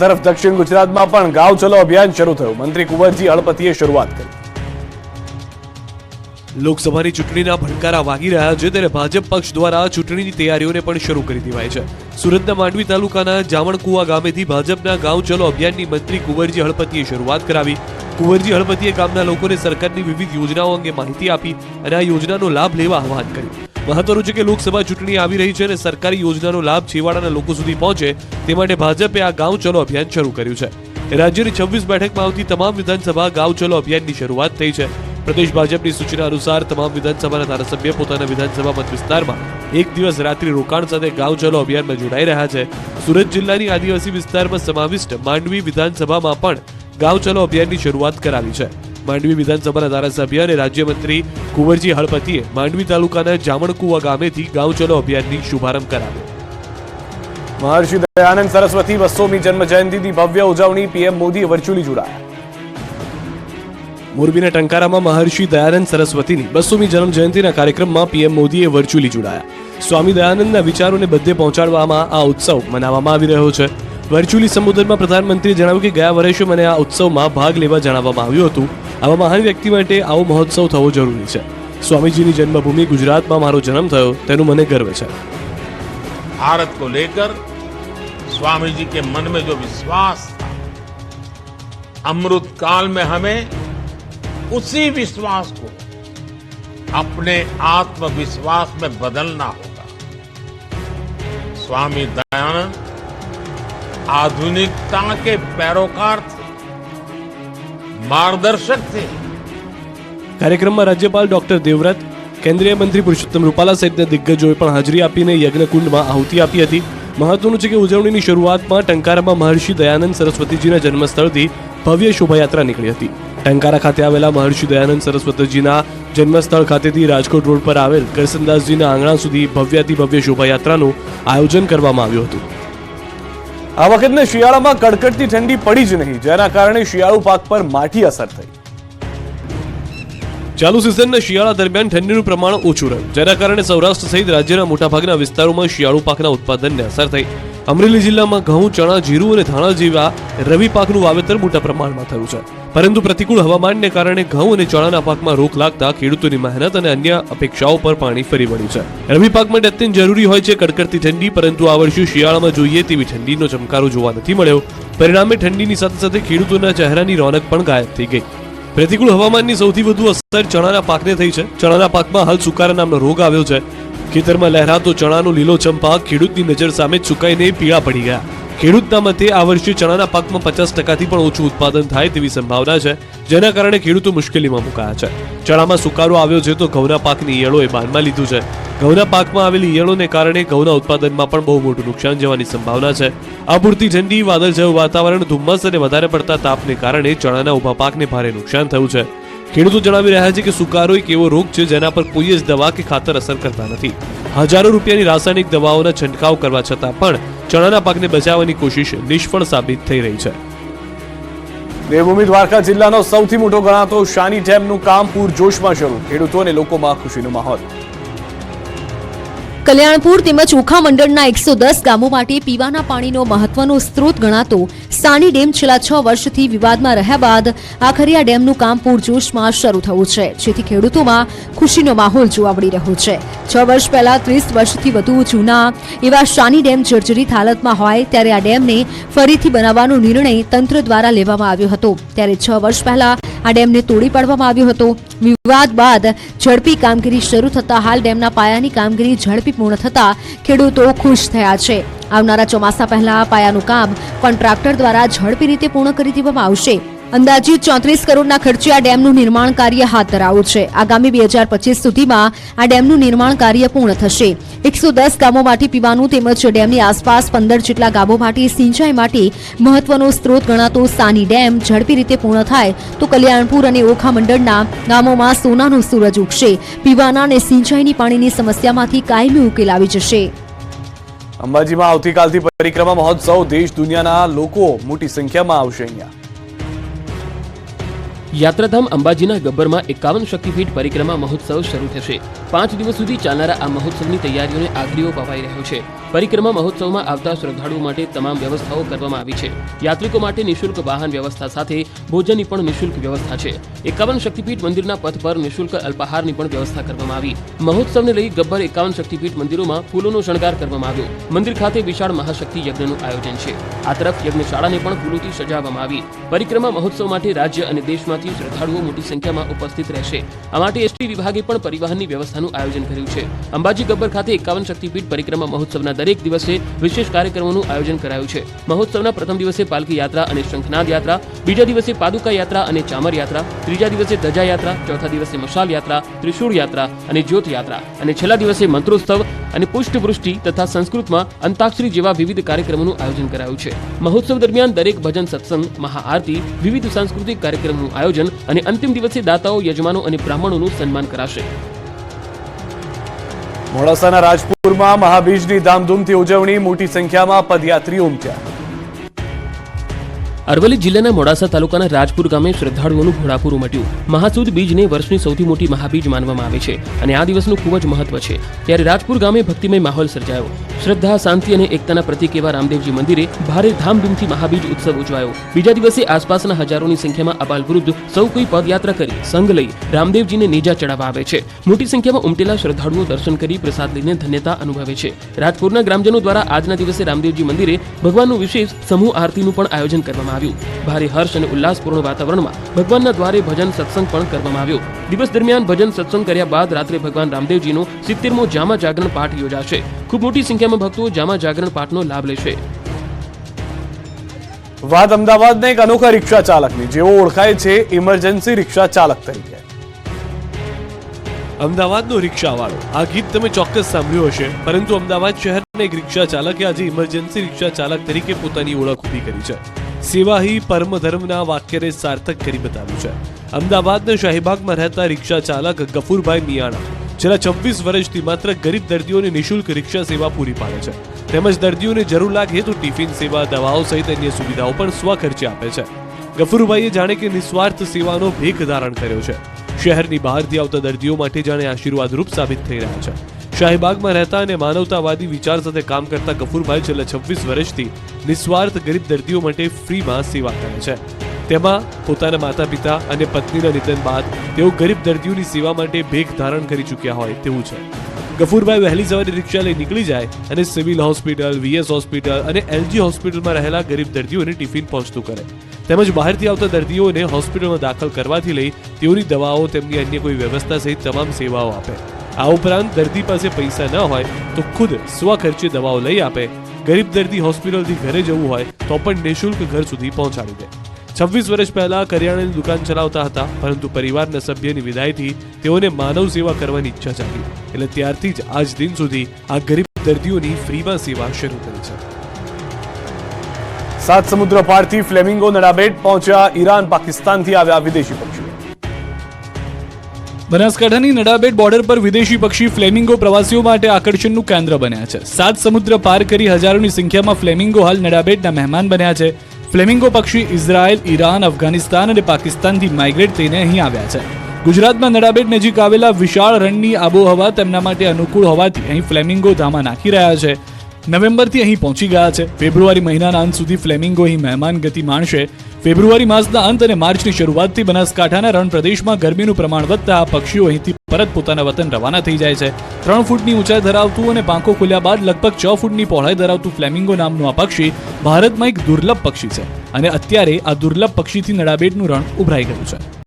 તરફ દક્ષિણ ગુજરાતમાં પણ ગાંવ ચલો અભિયાન શરૂ થયું। મંત્રી કુંવરજી હળપતિએ શરૂઆત કરી। લોકસભાની ચૂંટણીના ભડકારા વાગી રહ્યા છે ત્યારે ભાજપ પક્ષ દ્વારા ચૂંટણીની તૈયારીઓને પણ શરૂ કરી દેવાઈ છે। સુરતના માંડવી તાલુકાના જામણકુવા ગામેથી ભાજપના ગાંવ ચલો અભિયાનની મંત્રી કુંવરજી હળપતિએ શરૂઆત કરાવી। કુંવરજી હળપતિએ ગામના લોકોને સરકારની વિવિધ યોજનાઓ અંગે માહિતી આપી અને આ યોજનાનો લાભ લેવા આહવાન કર્યું। મહત્વનું છે કે લોકસભા ચૂંટણી આવી રહી છે અને સરકારી યોજનાનો લાભ છેવાડાના લોકો સુધી પહોંચે તે માટે ભાજપે આ ગાંવ ચલો અભિયાન શરૂ કર્યું છે। રાજ્યની 26 બેઠકમાં આવતી તમામ વિધાનસભા ગાંવ ચલો અભિયાનની શરૂઆત થઈ છે। પ્રદેશ ભાજપની સૂચના અનુસાર તમામ વિધાનસભાના ધારાસભ્ય પોતાના વિધાનસભા મત વિસ્તારમાં એક દિવસ રાત્રિ રોકાણ સાથે ગાંવ ચલો અભિયાનમાં જોડાઈ રહ્યા છે। સુરત જિલ્લાની આદિવાસી વિસ્તારમાં સમાવિષ્ટ માંડવી વિધાનસભામાં પણ ગાંવ ચલો અભિયાનની શરૂઆત કરાવી છે। માંડવી વિધાનસભાના ધારાસભ્ય અને રાજ્યમંત્રી કુંવરજી હળપતિએ માંડવી તાલુકાના જામણકુવા ગામેથી ગાંવ ચલો અભિયાનની શુભારંભ કરાવ્યો। મહર્ષિ દયાનંદ સરસ્વતી 200મી જન્મ જયંતિની ભવ્ય ઉજવણી, પીએમ મોદીએ વર્ચ્યુઅલી જોડાયા। મોરબીના ટંકારામાં મહર્ષિ દયાનંદ સરસ્વતીની 200મી જન્મ જયંતિના કાર્યક્રમમાં પીએમ મોદીએ વર્ચ્યુઅલી જોડાયા। સ્વામી દયાનંદના વિચારોને બધે પહોંચાડવામાં આ ઉત્સવ મનાવવામાં આવી રહ્યો છે। વર્ચ્યુઅલી સંબોધનમાં પ્રધાનમંત્રીએ જણાવ્યું કે ગયા વર્ષે મને આ ઉત્સવમાં ભાગ લેવા જણાવવામાં આવ્યું હતું। આવા મહાન વ્યક્તિ માટે આવો મહોત્સવ થવો જરૂરી છે। સ્વામીજીની જન્મભૂમિ ગુજરાતમાં મારો જન્મ થયો તેનું મને ગર્વ છે। भारत को लेकर स्वामी जी के मन में जो विश्वास था, अमृत काल में हमें उसी विश्वास को अपने आत्मविश्वास में बदलना होगा। स्वामी दयानंद आधुनिकता के पैरोकार थे, मार्गदर्शक थे। કાર્યક્રમમાં રાજ્યપાલ ડોક્ટર દેવવ્રત, કેન્દ્રીય મંત્રી પુરુષોત્તમ રૂપાલા સહિતના દિગ્ગજોએ પણ હાજરી આપીને યજ્ઞકુંડમાં આહુતિ આપી હતી। મહત્વનું છે કે ઉજવણીની શરૂઆતમાં ટંકારામાં મહર્ષિ દયાનંદ સરસ્વતીજીના જન્મસ્થળથી ભવ્ય શોભાયાત્રા નીકળી હતી। ટંકારા ખાતે આવેલા મહર્ષિ દયાનંદ સરસ્વતીજીના જન્મસ્થળ ખાતેથી રાજકોટ રોડ પર આવેલ કરસનદાસજીના આંગણા સુધી ભવ્યાતિભવ્ય શોભાયાત્રાનું આયોજન કરવામાં આવ્યું હતું। આ વખતને શિયાળામાં કડકડતી ઠંડી પડી જ નહીં, જેના કારણે શિયાળુ પાક પર માઠી અસર થઈ। ચાલુ સિઝનના શિયાળા દરમિયાન ઠંડીનું પ્રમાણ ઓછું રહ્યું, જેના કારણે સૌરાષ્ટ્ર સહિત રાજ્યના મોટાભાગના વિસ્તારોમાં શિયાળુ પાકના ઉત્પાદનને અસર થઈ। અમરેલી જિલ્લામાં ઘઉં, ચણા, જીરું અને ધાણા જેવા રવિ પાકનું વાવેતર મોટા પ્રમાણમાં થયું છે, પરંતુ પ્રતિકૂળ હવામાનને કારણે ઘઉં અને ચણાના પાકમાં રોક લાગતા ખેડૂતોની મહેનત અને અન્ય અપેક્ષાઓ પર પાણી ફરી વળ્યું છે। રવિ પાક માટે અત્યંત જરૂરી હોય છે કડકડતી ઠંડી, પરંતુ આ વર્ષે શિયાળામાં જોઈએ તેવી ઠંડીનો ચમકારો જોવા નથી મળ્યો। પરિણામે ઠંડીની સાથે સાથે ખેડૂતોના ચહેરાની રોનક પણ ગાયબ થઈ ગઈ। પ્રતિકૂળ હવામાનની સૌથી વધુ અસર ચણાના પાકને થઈ છે। ચણાના પાકમાં હાલ સુકારા નામનો રોગ આવ્યો છે। ખેતરમાં લહેરાતો ચણાનો લીલોછમ પાક ખેડૂતની નજર સામે જ સુકાઈને પીળા પડી ગયા। ખેડૂતના મતે આ વર્ષે ચણાના પાકમાં 50%થી પણ ઓછું ઉત્પાદન થાય તેવી સંભાવના છે, જેના કારણે ખેડૂતો મુશ્કેલીમાં મુકાયા છે। ચણામાં સુકારો આવ્યો છે તો ઘઉંના પાકની ઈયળોએ બાનમાં લીધું છે। ઘઉંના પાકમાં આવેલી ઈયળોને કારણે ઘઉંના ઉત્પાદનમાં પણ બહુ મોટું નુકસાન જવાની સંભાવના છે। અપૂરતી ઠંડી, વાદળછાયું વાતાવરણ, ધુમ્મસ અને વધારે પડતા તાપને કારણે ચણાના ઊભા પાકને ભારે નુકસાન થયું છે। ખેડૂતો જણાવી રહ્યા છે કે સુકારો એક એવો રોગ છે જેના પર કોઈ જ દવા કે ખાતર અસર કરતા નથી। હજારો રૂપિયાની રાસાયણિક દવાઓના છંટકાવ કરવા છતાં પણ ચણાના પાકને બચાવવાની કોશિશ નિષ્ફળ સાબિત થઈ રહી છે। દેવભૂમિ દ્વારકા જિલ્લાનો સૌથી મોટો ગણાતો શાની ડેમનું કામ પૂરજોશમાં શરૂ, ખેડૂતો અને લોકોમાં ખુશીનો માહોલ। કલ્યાણપુર તેમજ ઓખા મંડળના 110 ગામો માટે પીવાના પાણીનો મહત્વનો સ્ત્રોત ગણાતો સાની ડેમ છેલ્લા 6 વર્ષથી વિવાદમાં રહ્યા બાદ આખરે આ ડેમનું કામ પૂરજોશમાં શરૂ થયું છે, જેથી ખેડૂતોમાં ખુશીનો માહોલ જોવા મળી રહ્યો છે। 6 વર્ષ પહેલા 30 વર્ષથી વધુ જૂના એવા શાની ડેમ જર્જરિત હાલતમાં હોય ત્યારે આ ડેમને ફરીથી બનાવવાનો નિર્ણય તંત્ર દ્વારા લેવામાં આવ્યો હતો। ત્યારે 6 વર્ષ પહેલા આ ડેમને તોડી પાડવામાં આવ્યો હતો। વિવાદ બાદ ઝડપી કામગીરી શરૂ થતા હાલ ડેમના પાયાની કામગીરી ઝડપી પૂર્ણ થતા ખેડૂતો ખુશ થયા છે। આવનારા ચોમાસા પહેલા પાયાનું કામ કોન્ટ્રાક્ટર દ્વારા ઝડપી રીતે પૂર્ણ કરી દેવામાં આવશે। અંદાજિત 34 કરોડના ખર્ચે આ ડેમનું નિર્માણ કાર્ય હાથ ધરાયું છે। આગામી 2025 સુધીમાં આ ડેમનું નિર્માણ કાર્ય પૂર્ણ થશે। 110 ગામો માટે પીવાનું તેમજ ડેમની આસપાસ 15 જેટલા ગામો માટે સિંચાઈ માટે મહત્વનો સ્ત્રોત ગણાતો સાની ડેમ ઝડપી રીતે પૂર્ણ થાય તો કલ્યાણપુર અને ઓખા મંડળના ગામોમાં સોનાનો સૂરજ ઉગશે। પીવાના અને સિંચાઈની પાણીની સમસ્યામાંથી કાયમી ઉકેલ આવી જશે। અંબાજીમાં આવતીકાલથી પરિક્રમા મહોત્સવ, દેશ દુનિયાના લોકો મોટી સંખ્યામાં આવશે। અહીંયા યાત્રાધામ અંબાજીના ગબ્બરમાં 51 શક્તિપીઠ પરિક્રમા મહોત્સવ શરૂ થશે. 5 દિવસ સુધી ચાલનારા આ મહોત્સવની તૈયારીઓને આગળીઓ પવાઈ રહ્યો છે. પરિક્રમા મહોત્સવમાં આવતા શ્રદ્ધાળુઓ માટે તમામ વ્યવસ્થાઓ કરવામાં આવી છે. યાત્રિકો માટે નિઃશુલ્ક વાહન વ્યવસ્થા સાથે ભોજનની પણ નિઃશુલ્ક વ્યવસ્થા છે. 51 શક્તિપીઠ મંદિરના પથ પર નિઃશુલ્ક અલ્પાહારની પણ વ્યવસ્થા કરવામાં આવી. મહોત્સવને લઈ ગબ્બર 51 શક્તિપીઠ મંદિરોમાં ફૂલોનો શણગાર કરવામાં આવ્યો. મંદિર ખાતે વિશાળ મહાશક્તિ યજ્ઞનું આયોજન છે. આ તરફ યજ્ઞશાળાને પણ ફૂલોથી સજાવવામાં આવી. પરિક્રમા મહોત્સવ માટે રાજ્ય અને દેશમાંથી શ્રદ્ધાળુઓ મોટી સંખ્યામાં ઉપસ્થિત રહેશે. આ માટે એસટી વિભાગે પણ પરિવહનની વ્યવસ્થાનું આયોજન કર્યું છે. અંબાજી ગબ્બર ખાતે 51 શક્તિપીઠ પરિક્રમા મહોત્સવના દરેક દિવસે વિશેષ કાર્યક્રમોનું આયોજન કરાયું છે. મહોત્સવના પ્રથમ દિવસે પાલકી યાત્રા અને શંખનાદ યાત્રા, બીજા દિવસે પાદુકા યાત્રા અને ચામર યાત્રા, ત્રીજા દિવસે ધજા યાત્રા, ચોથા દિવસે મશાલ યાત્રા, ત્રિશૂળ યાત્રા અને જ્યોત યાત્રા અને છેલ્લા દિવસે મંત્રોત્સવ અને પુષ્પવૃષ્ટિ તથા સંસ્કૃતમાં અંતાક્ષરી જેવા વિવિધ કાર્યક્રમોનું આયોજન કરાયું છે. મહોત્સવ દરમિયાન દરેક ભજન સત્સંગ, મહાઆરતી, વિવિધ સાંસ્કૃતિક કાર્યક્રમોનું આયોજન અને અંતિમ દિવસે દાતાઓ, યજમાનો અને બ્રાહ્મણોનું સન્માન કરાશે. મોડાસાના રાજપુરમાં મહાબીજની ધામધૂમથી ઉજવણી, મોટી સંખ્યામાં પદયાત્રીઓ ઉમટ્યા. અરવલ્લી જિલ્લાના મોડાસા તાલુકાના રાજપુર ગામે શ્રદ્ધાળુઓનું ઘોડાપુર ઉમટ્યું. મહાસુદ બીજને વર્ષની સૌથી મોટી મહાબીજ માનવામાં આવે છે અને આ દિવસનું ખૂબ જ મહત્વ છે. ત્યારે રાજપુર ગામે ભક્તિમય માહોલ સર્જાયો. શ્રદ્ધા, શાંતિ અને એકતાના પ્રતીક એવા રામદેવજી મંદિરે ભારે ધામધૂમથી મહાબીજ ઉત્સવ ઉજવાયો. બીજા દિવસે આસપાસના હજારોની સંખ્યામાં અબાલવૃદ્ધ સૌ કોઈ પદયાત્રા કરી સંઘ લઈ રામદેવજીને નેજા ચડાવવા આવે છે. મોટી સંખ્યામાં ઉમટેલા શ્રદ્ધાળુઓ દર્શન કરી પ્રસાદ લઈને ધન્યતા અનુભવે છે. રાજપુરના ગ્રામજનો દ્વારા આજના દિવસે રામદેવજી મંદિરે ભગવાનનું વિશેષ સમૂહ આરતીનું પણ આયોજન કરવામાં આવ્યું. ભારે હર્ષ અને ઉલ્લાસપૂર્ણ વાતાવરણમાં ભગવાનના દ્વારે ભજન સત્સંગ પણ કરવામાં આવ્યો. દિવસ દરમિયાન ભજન સત્સંગ કર્યા બાદ રાત્રે ભગવાન રામદેવજીનો 70મો જામા જાગરણ પાઠ યોજાશે. ખૂબ મોટી સંખ્યામાં ભક્તો જામા જાગરણ પાઠનો લાભ લેશે. વાત અમદાવાદના એક અનોખા રિક્ષા ચાલકની, જેઓ ઓળખાય છે ઇમરજન્સી રિક્ષા ચાલક તરીકે. અમદાવાદનો રિક્ષાવાળો, આ ગીત તમે ચોક્કસ સાંભળ્યું હશે, પરંતુ અમદાવાદ શહેરના એક રિક્ષા ચાલકે આજે ઇમરજન્સી રિક્ષા ચાલક તરીકે પોતાની ઓળખ ઊભી કરી છે. સેવા હી પરમ ધર્મના વાક્યને સાર્થક કરી બતાવ્યું છે. અમદાવાદના શાહીબાગમાં રહેતા રિક્ષા ચાલક ગફુરભાઈ મિયાણા છેલ્લા 26 વર્ષથી માત્ર ગરીબ દર્દીઓને નિઃશુલ્ક રિક્ષા સેવા પૂરી પાડે છે. તેમજ દર્દીઓને જરૂર લાગે તો ટિફિન સેવા, દવાઓ સહિત અન્ય સુવિધાઓ પણ સ્વખર્ચે આપે છે. ગફુરભાઈએ જાણે કે નિસ્વાર્થ સેવાનો ભેખ ધારણ કર્યો છે. શહેરની બહારથી આવતા દર્દીઓ માટે જાણે આશીર્વાદરૂપ સાબિત થઈ રહ્યા છે. શાહીબાગમાં રહેતા અને માનવતાવાદી વિચાર સાથે કામ કરતા ગફુરભાઈ છેલ્લા 26 વર્ષથી નિસ્વાર્થ ગરીબ દર્દીઓ માટે ફ્રીમાં સેવા કરે છે. તેમાં પોતાના માતા પિતા અને પત્નીના નિધન બાદ તેઓ ગરીબ દર્દીઓની સેવા માટે ભેખ ધારણ કરી ચૂક્યા હોય તેવું છે. ગફુરભાઈ વહેલી સવારે રિક્ષા લઈ નીકળી જાય અને સિવિલ હોસ્પિટલ, વીએસ હોસ્પિટલ અને એલજી હોસ્પિટલમાં રહેલા ગરીબ દર્દીઓને ટિફિન પહોંચતું કરે. તેમજ બહારથી આવતા દર્દીઓને હોસ્પિટલમાં દાખલ કરવાથી લઈ તેઓની દવાઓ, તેમની અન્ય કોઈ વ્યવસ્થા સહિત તમામ સેવાઓ આપે. આ ઉપરાંત દર્દી પાસે પૈસા ન હોય તો ખુદ સ્વખર્ચે દવાઓ લઈ આપે. ગરીબ દર્દી હોસ્પિટલથી ઘરે જવું હોય તો પણ નિઃશુલ્ક ઘર સુધી પહોંચાડી દે. 26 વર્ષ પહેલા કરિયાણાની દુકાન ચલાવતા હતા, પરંતુ પરિવારના સભ્યની વિદાયથી તેઓને માનવ સેવા કરવાની ઈચ્છા જાગી. એટલે ત્યારથી જ આજ દિન સુધી આ ગરીબ દર્દીઓની ફ્રીમાં સેવા શરૂ કરી છે. 7 સમુદ્ર પારથી ફ્લેમિંગો નડાબેટ પહોંચ્યા. ઈરાન, પાકિસ્તાનથી આવ્યા વિદેશી પક્ષીઓ. બનાસકાંઠાની નડાબેટ બોર્ડર પર વિદેશી પક્ષી ફ્લેમિંગો પ્રવાસીઓ માટે આકર્ષણનું કેન્દ્ર બન્યા છે. 7 સમુદ્ર પાર કરી હજારોની સંખ્યામાં ફ્લેમિંગો હાલ નડાબેટના મહેમાન બન્યા છે. ફ્લેમિંગો પક્ષી ઇઝરાયલ, ઈરાન, અફઘાનિસ્તાન અને પાકિસ્તાનથી માઇગ્રેટ થઈને અહીં આવ્યા છે. ગુજરાતમાં નડાબેટ નજીક આવેલા વિશાળ રણની આબોહવા તેમના માટે અનુકૂળ હોવાથી અહીં ફ્લેમિંગો ધામા નાખી રહ્યા છે. નવેમ્બરથી અહીં પહોંચી ગયા છે. ફેબ્રુઆરી મહિનાના અંત સુધી ફ્લેમિંગો અહીં મહેમાન ગતિ માણશે. ફેબ્રુઆરી માસના અંત અને માર્ચની શરૂઆતથી બનાસકાંઠાના રણ પ્રદેશમાં ગરમીનું પ્રમાણ વધતા આ પક્ષીઓ અહીંથી પરત પોતાના વતન રવાના થઈ જાય છે. 3 ફૂટની ઊંચાઈ ધરાવતું અને પાંખો ખુલ્યા બાદ લગભગ 6 ફૂટની પહોળાઈ ધરાવતું ફ્લેમિંગો નામનું આ પક્ષી ભારતમાં એક દુર્લભ પક્ષી છે અને અત્યારે આ દુર્લભ પક્ષીથી નડાબેટનું રણ ઉભરાઈ ગયું છે.